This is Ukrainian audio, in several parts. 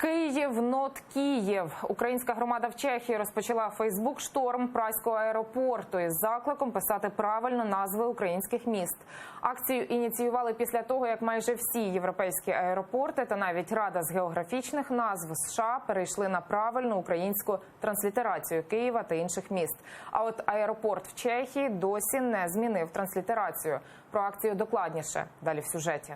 Київ нот Київ. Українська громада в Чехії розпочала Фейсбук-шторм Празького аеропорту із закликом писати правильно назви українських міст. Акцію ініціювали після того, як майже всі європейські аеропорти та навіть Рада з географічних назв США перейшли на правильну українську транслітерацію Києва та інших міст. А от аеропорт в Чехії досі не змінив транслітерацію. Про акцію докладніше далі в сюжеті.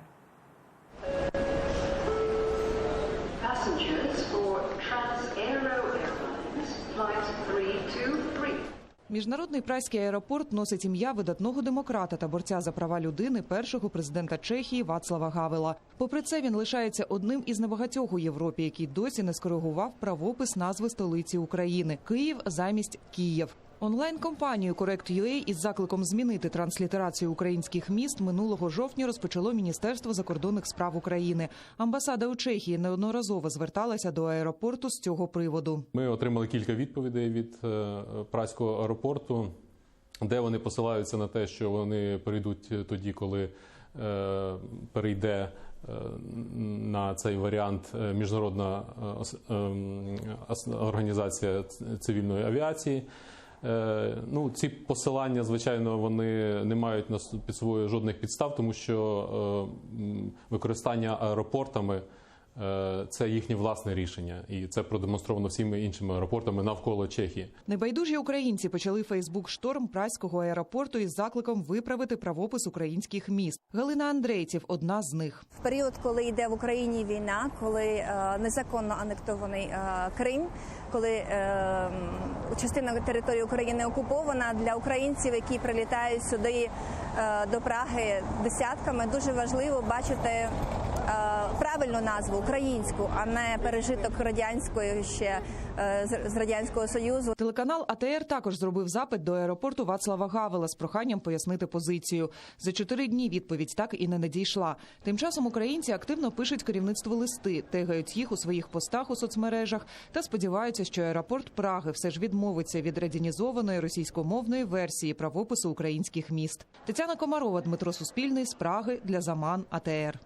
Міжнародний Празький аеропорт носить ім'я видатного демократа та борця за права людини, першого президента Чехії Вацлава Гавела. Попри це, він лишається одним із небагатьох у Європі, який досі не скоригував правопис назви столиці України – Київ замість Київ. Онлайн-компанію Correct.ua із закликом змінити транслітерацію українських міст минулого жовтня розпочало Міністерство закордонних справ України. Амбасада у Чехії неодноразово зверталася до аеропорту з цього приводу. Ми отримали кілька відповідей від Празького аеропорту, де вони посилаються на те, що вони перейдуть тоді, коли перейде на цей варіант Міжнародна організація цивільної авіації. Ці посилання, звичайно, вони не мають під собою жодних підстав, тому що використання аеропортами – це їхнє власне рішення. І це продемонстровано всіми іншими аеропортами навколо Чехії. Небайдужі українці почали Фейсбук-шторм Празького аеропорту із закликом виправити правопис українських міст. Галина Андрейців – одна з них. В період, коли йде в Україні війна, коли незаконно анектований Крим, коли частина території України окупована, для українців, які прилітають сюди до Праги десятками, дуже важливо бачити правильну назву українську, а не пережиток радянської ще з Радянського Союзу. Телеканал АТР також зробив запит до аеропорту Вацлава Гавела з проханням пояснити позицію. За 4 дні відповідь так і не надійшла. Тим часом українці активно пишуть керівництву листи, тегають їх у своїх постах у соцмережах та сподіваються, що аеропорт Праги все ж відмовиться від радянізованої російськомовної версії правопису українських міст. Тетяна Комарова, Дмитро Суспільний з Праги для Заман АТР.